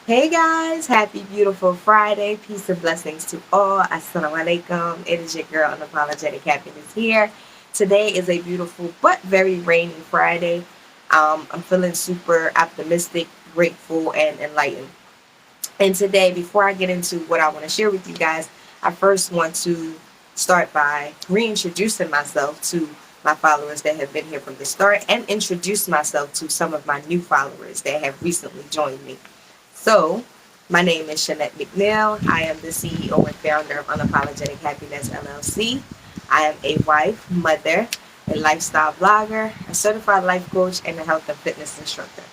Hey guys, happy beautiful Friday. Peace and blessings to all. Assalamu alaikum. It is your girl Unapologetic Happiness here. Today is a beautiful but very rainy Friday. I'm feeling super optimistic, grateful, and enlightened. And today, before I get into what I want to share with you guys, I first want to start by reintroducing myself to my followers that have been here from the start and introduce myself to some of my new followers that have recently joined me. So, my name is Shanett McNeill. I am the CEO and founder of Unapologetic Happiness LLC. I am a wife, mother, a lifestyle blogger, a certified life coach, and a health and fitness instructor.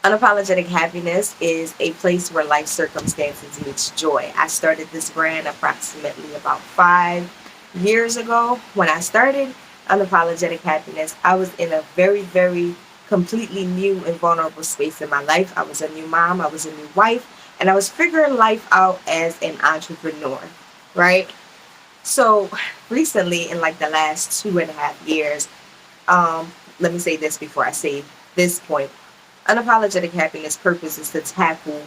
Unapologetic Happiness is a place where life circumstances meets joy. I started this brand approximately about 5 years ago. When I started Unapologetic Happiness, I was in a very completely new and vulnerable space in my life. I was a new mom, I was a new wife, and I was figuring life out as an entrepreneur, right? So recently, in like the last 2.5 years, let me say this before I say this point. Unapologetic happiness purpose is to tackle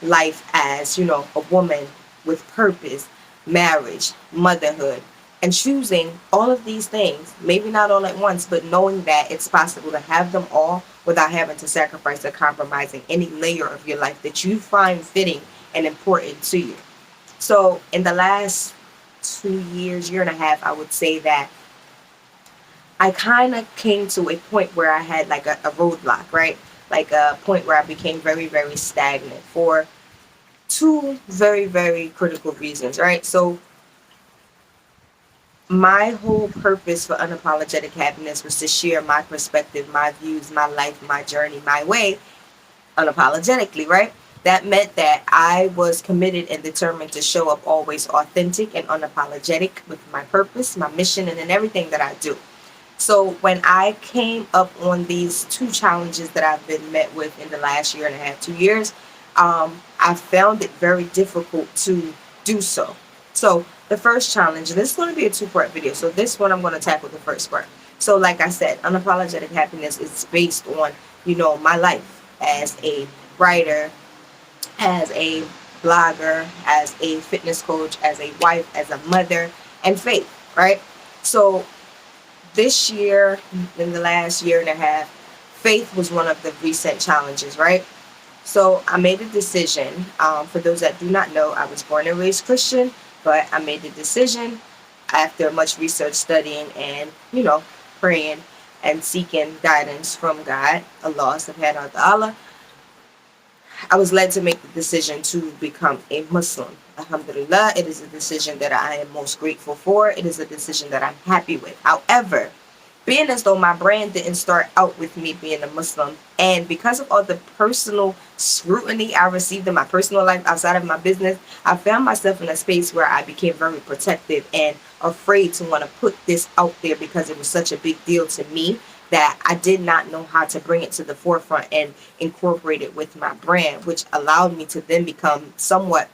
life as, a woman with purpose, marriage, motherhood, and choosing all of these things, maybe not all at once, but knowing that it's possible to have them all without having to sacrifice or compromising any layer of your life that you find fitting and important to you. So in the last 2 years, year and a half, I would say that I kind of came to a point where I had like a roadblock, right? Like a point where I became very stagnant for two very critical reasons, right? So, my whole purpose for Unapologetic Happiness was to share my perspective, my views, my life, my journey, my way, unapologetically, right? That meant that I was committed and determined to show up always authentic and unapologetic with my purpose, my mission, and in everything that I do. So when I came up on these two challenges that I've been met with in the last year and a half, 2 years, I found it very difficult to do so. So the first challenge, and this is going to be a two-part video. So this one, I'm going to tackle the first part. So like I said, unapologetic happiness is based on, my life as a writer, as a blogger, as a fitness coach, as a wife, as a mother, and faith, right? So this year, in the last year and a half, faith was one of the recent challenges, right? So I made a decision. For those that do not know, I was born and raised Christian, but I made the decision after much research, studying, and, praying and seeking guidance from God, Allah subhanahu wa ta'ala. I was led to make the decision to become a Muslim. Alhamdulillah, it is a decision that I am most grateful for. It is a decision that I'm happy with. However, being as though my brand didn't start out with me being a Muslim, and because of all the personal scrutiny I received in my personal life outside of my business, I found myself in a space where I became very protective and afraid to want to put this out there because it was such a big deal to me that I did not know how to bring it to the forefront and incorporate it with my brand, which allowed me to then become somewhat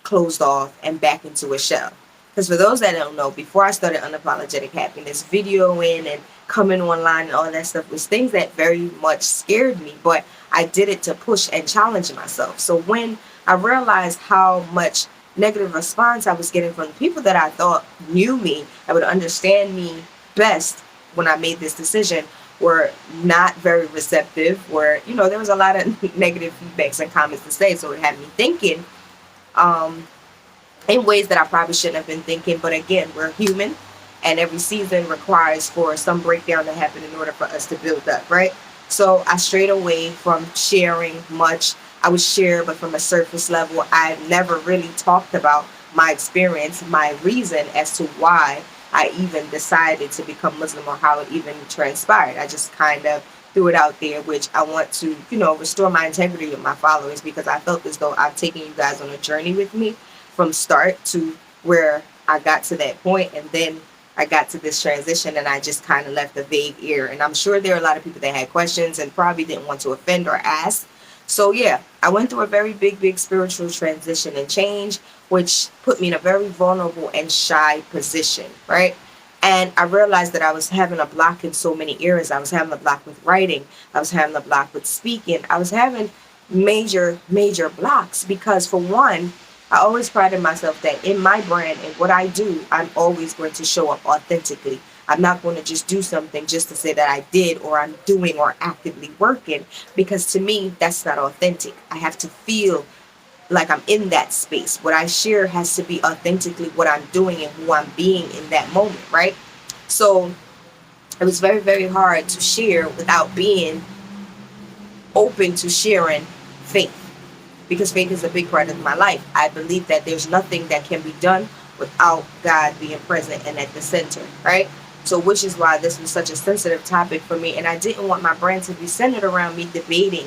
closed off and back into a shell. Because for those that don't know, before I started Unapologetic Happiness, videoing and coming online and all that stuff was things that very much scared me, but I did it to push and challenge myself. So when I realized how much negative response I was getting from the people that I thought knew me and would understand me best when I made this decision, were not very receptive, where, there was a lot of negative feedbacks and comments to say. So it had me thinking, um, in ways that I probably shouldn't have been thinking. But again, we're human, and every season requires for some breakdown to happen in order for us to build up, right? So I strayed away from sharing much. I would share, but from a surface level. I never really talked about my experience, my reason as to why I even decided to become Muslim or how it even transpired. I just kind of threw it out there, which I want to, restore my integrity with my followers, because I felt as though I've taken you guys on a journey with me from start to where I got to that point, and then I got to this transition, and I just kind of left a vague ear. And I'm sure there are a lot of people that had questions and probably didn't want to offend or ask. So yeah, I went through a very big spiritual transition and change, which put me in a very vulnerable and shy position, right? And I realized that I was having a block in so many areas. I was having a block with writing. I was having a block with speaking. I was having major blocks, because for one, I always prided myself that in my brand and what I do, I'm always going to show up authentically. I'm not going to just do something just to say that I did, or I'm doing, or actively working, because to me that's not authentic. I have to feel like I'm in that space. What I share has to be authentically what I'm doing and who I'm being in that moment, right? So it was very hard to share without being open to sharing faith, because faith is a big part of my life. I believe that there's nothing that can be done without God being present and at the center, right? So, which is why this was such a sensitive topic for me, and I didn't want my brand to be centered around me debating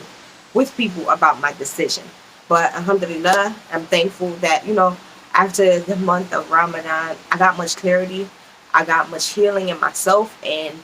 with people about my decision. But alhamdulillah, I'm thankful that, after the month of Ramadan, I got much clarity, I got much healing in myself, and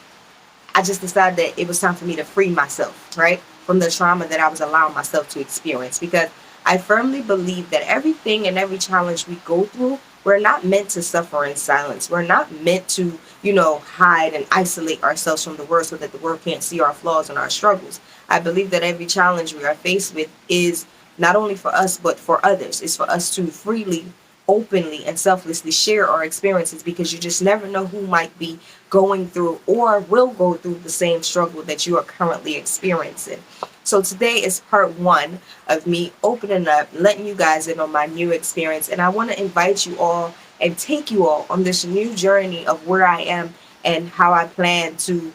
I just decided that it was time for me to free myself, right, from the trauma that I was allowing myself to experience. Because I firmly believe that everything and every challenge we go through, we're not meant to suffer in silence. We're not meant to, hide and isolate ourselves from the world so that the world can't see our flaws and our struggles. I believe that every challenge we are faced with is not only for us, but for others. It's for us to freely, openly, and selflessly share our experiences, because you just never know who might be going through or will go through the same struggle that you are currently experiencing. So today is part one of me opening up, letting you guys in on my new experience. And I want to invite you all and take you all on this new journey of where I am and how I plan to,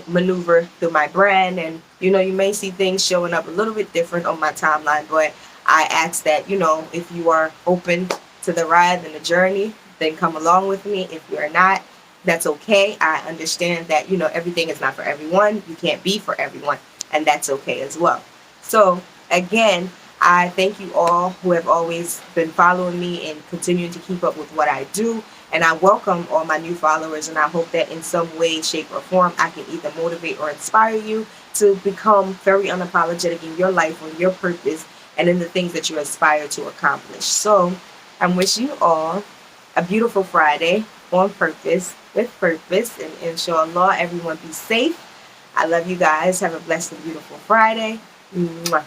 maneuver through my brand. And, you may see things showing up a little bit different on my timeline, but I ask that, if you are open to the ride and the journey, then come along with me. If you are not, that's okay. I understand that, everything is not for everyone. You can't be for everyone, and that's okay as well. So, again, I thank you all who have always been following me and continuing to keep up with what I do. And I welcome all my new followers, and I hope that in some way, shape, or form, I can either motivate or inspire you to become very unapologetic in your life, on your purpose, and in the things that you aspire to accomplish. So, I'm wishing you all a beautiful Friday on purpose, with purpose, and inshallah, everyone be safe. I love you guys. Have a blessed and beautiful Friday. Mwah.